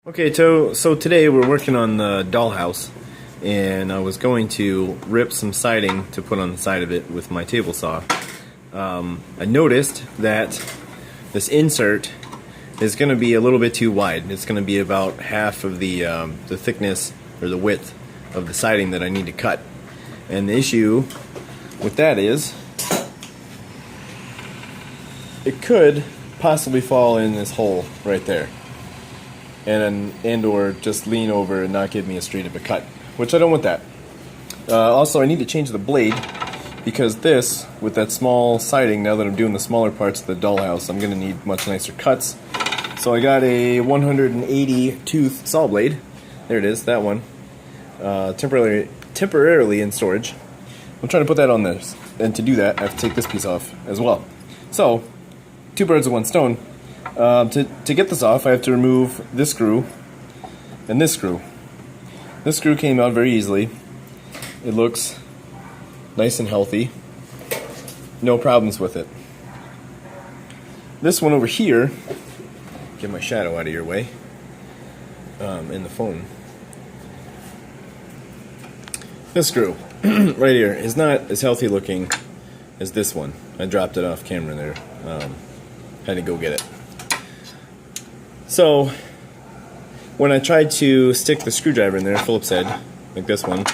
Okay, so today we're working on the dollhouse, and I was going to rip some siding to put on the side of it with my table saw. I noticed that this insert is going to be a little bit too wide. It's going to be about half of the thickness or the width of the siding that I need to cut. And the issue with that is it could possibly fall in this hole right there. And or just lean over and not give me as straight of a cut, which I don't want that. Also, I need to change the blade because this, with that small siding, now that I'm doing the smaller parts of the dollhouse, I'm going to need much nicer cuts. So I got a 180 tooth saw blade. There it is, that one. Temporarily in storage. I'm trying to put that on this, and to do that, I have to take this piece off as well. So, two birds with one stone. To get this off, I have to remove this screw and this screw. This screw came out very easily. It looks nice and healthy. No problems with it. This one over here, get my shadow out of your way, in the phone. This screw right here is not as healthy looking as this one. I dropped it off camera there. Had to go get it. So, when I tried to stick the screwdriver in there, Phillips head, like this one,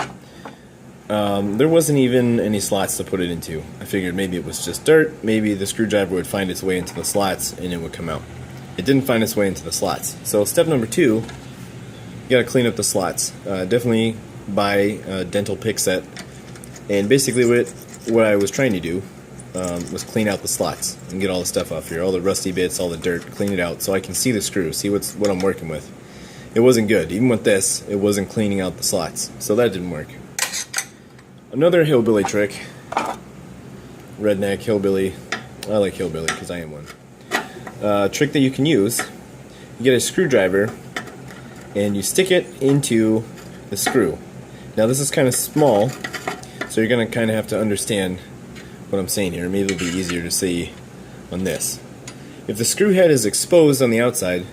there wasn't even any slots to put it into. I figured maybe it was just dirt, maybe the screwdriver would find its way into the slots and it would come out. It didn't find its way into the slots. So step number 2, you gotta clean up the slots. Definitely buy a dental pick set. And basically what I was trying to do was clean out the slots and get all the stuff off here, all the rusty bits, all the dirt, clean it out so I can see the screw, see what I'm working with. It wasn't good. Even with this, it wasn't cleaning out the slots, so that didn't work. Another hillbilly trick, redneck, hillbilly, I like hillbilly because I am one, trick that you can use, you get a screwdriver and you stick it into the screw. Now this is kind of small, so you're going to kind of have to understand what I'm saying here. Maybe it'll be easier to see on this. If the screw head is exposed on the outside,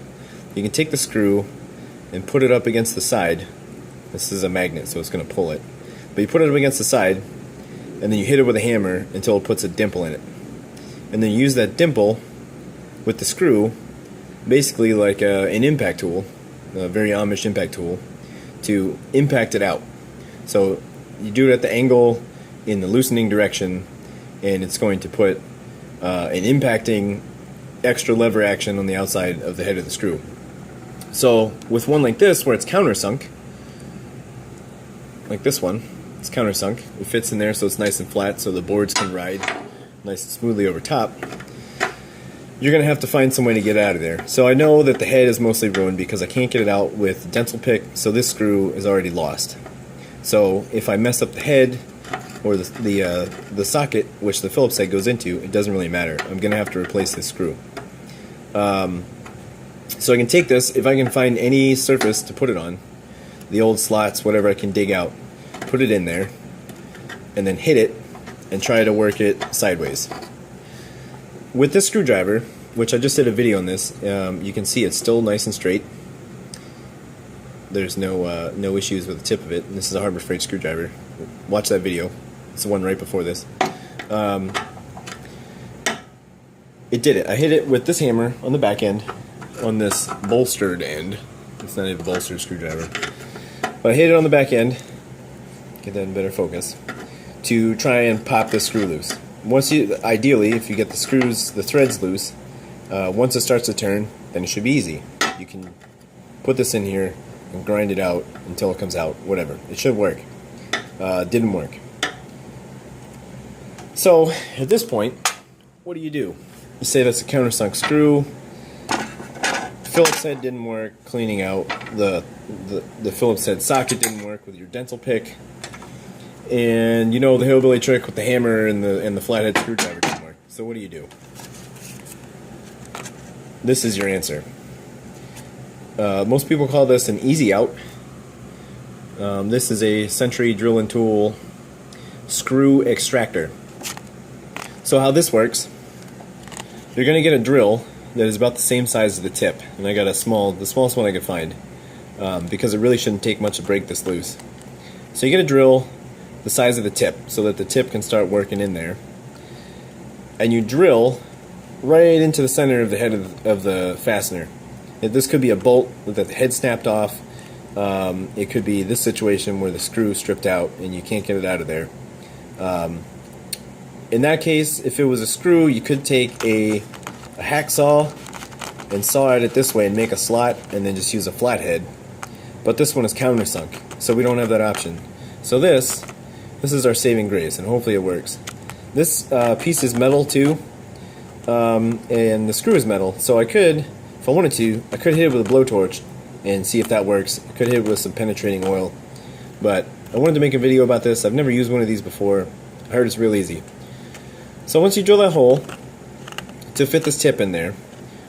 you can take the screw and put it up against the side. This is a magnet, so it's going to pull it. But you put it up against the side, and then you hit it with a hammer until it puts a dimple in it. And then you use that dimple with the screw, basically like an impact tool, a very Amish impact tool, to impact it out. So you do it at the angle in the loosening direction, and it's going to put an impacting extra lever action on the outside of the head of the screw. So with one like this, where it's countersunk, like this one, it's countersunk. It fits in there so it's nice and flat so the boards can ride nice and smoothly over top. You're going to have to find some way to get out of there. So I know that the head is mostly ruined because I can't get it out with a dental pick, so this screw is already lost. So if I mess up the head, or the socket which the Phillips head goes into, it doesn't really matter. I'm going to have to replace this screw. So I can take this, if I can find any surface to put it on, the old slots, whatever I can dig out, put it in there, and then hit it, and try to work it sideways. With this screwdriver, which I just did a video on this, you can see it's still nice and straight. There's no issues with the tip of it. And this is a Harbor Freight screwdriver. Watch that video. It's the one right before this. It did it. I hit it with this hammer on the back end, on this bolstered end. It's not even a bolstered screwdriver. But I hit it on the back end, get that in better focus, to try and pop the screw loose. Ideally, if you get the threads loose, once it starts to turn, then it should be easy. You can put this in here and grind it out until it comes out, whatever. It should work. Didn't work. So, at this point, what do? You say that's a countersunk screw. Phillips head didn't work. Cleaning out the Phillips head socket didn't work with your dental pick. And you know the hillbilly trick with the hammer and the flathead screwdriver didn't work. So what do? This is your answer. Most people call this an easy out. This is a Century drill and tool screw extractor. So how this works, you're going to get a drill that is about the same size as the tip, and I got the smallest one I could find, because it really shouldn't take much to break this loose. So you get a drill the size of the tip so that the tip can start working in there, and you drill right into the center of the head of the fastener. This could be a bolt with the head snapped off. It could be this situation where the screw is stripped out and you can't get it out of there. In that case, if it was a screw, you could take a hacksaw and saw at it this way and make a slot and then just use a flathead. But this one is countersunk, so we don't have that option. So this is our saving grace, and hopefully it works. This piece is metal too, and the screw is metal, so I could, if I wanted to, I could hit it with a blowtorch and see if that works. I could hit it with some penetrating oil, but I wanted to make a video about this. I've never used one of these before. I heard it's real easy. So once you drill that hole to fit this tip in there,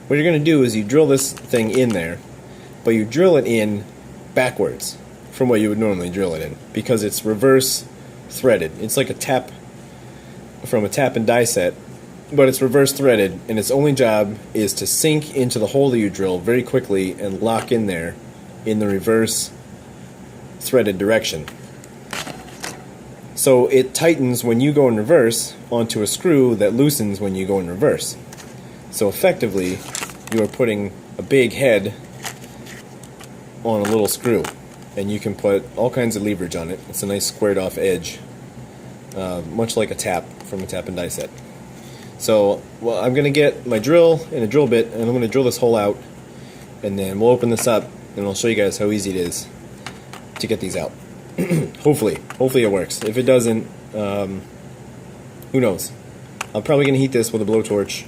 what you're going to do is you drill this thing in there, but you drill it in backwards from what you would normally drill it in, because it's reverse threaded. It's like a tap from a tap and die set, but it's reverse threaded, and its only job is to sink into the hole that you drill very quickly and lock in there in the reverse threaded direction. So it tightens when you go in reverse onto a screw that loosens when you go in reverse. So effectively, you are putting a big head on a little screw, and you can put all kinds of leverage on it. It's a nice squared off edge, much like a tap from a tap and die set. So, well, I'm going to get my drill and a drill bit, and I'm going to drill this hole out, and then we'll open this up, and I'll show you guys how easy it is to get these out. Hopefully it works. If it doesn't, who knows? I'm probably going to heat this with a blowtorch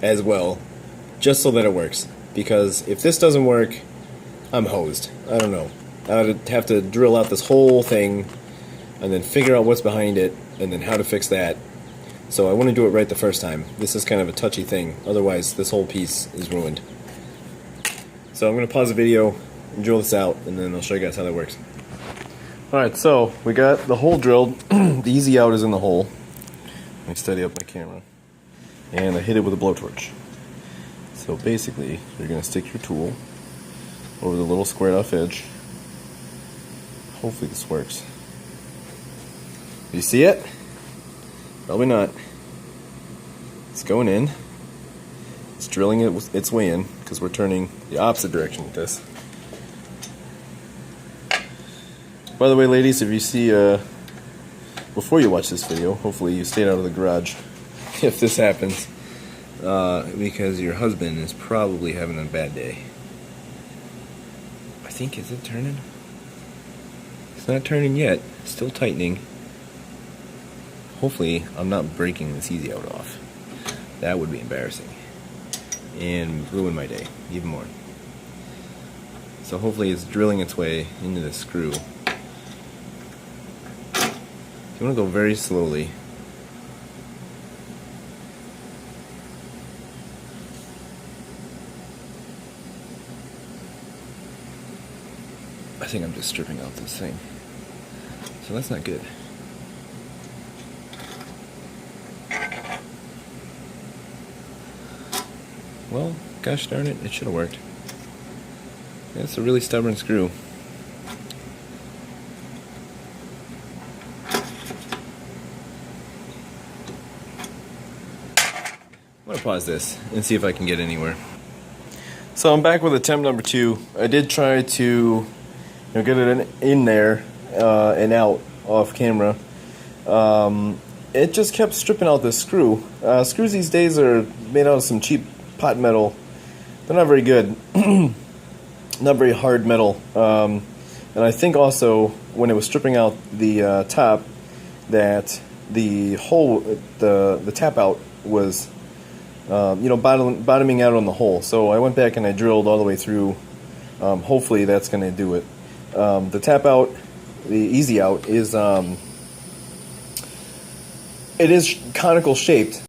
as well, just so that it works. Because if this doesn't work, I'm hosed. I don't know. I would have to drill out this whole thing, and then figure out what's behind it, and then how to fix that. So I want to do it right the first time. This is kind of a touchy thing, otherwise this whole piece is ruined. So I'm going to pause the video and drill this out, and then I'll show you guys how that works. Alright, so we got the hole drilled. The easy out is in the hole. Let me steady up my camera. And I hit it with a blowtorch. So basically, you're going to stick your tool over the little squared off edge. Hopefully this works. You see it? Probably not. It's going in. It's drilling its way in, because we're turning the opposite direction with this. By the way, ladies, if you see, before you watch this video, hopefully you stayed out of the garage if this happens, because your husband is probably having a bad day. I think, is it turning? It's not turning yet. It's still tightening. Hopefully, I'm not breaking this easy out off. That would be embarrassing. And ruin my day, even more. So hopefully it's drilling its way into the screw. You want to go very slowly. I think I'm just stripping out this thing. So that's not good. Well, gosh darn it, it should have worked. Yeah, it's a really stubborn screw. I'm going to pause this and see if I can get anywhere. So I'm back with attempt number 2. I did try to get it in there and out off camera. It just kept stripping out this screw. Screws these days are made out of some cheap pot metal. They're not very good. Not very hard metal. And I think also when it was stripping out the top, that the hole, the tap out was bottoming out on the hole. So I went back and I drilled all the way through. Hopefully that's going to do it. The tap out, the easy out, is it is conical shaped.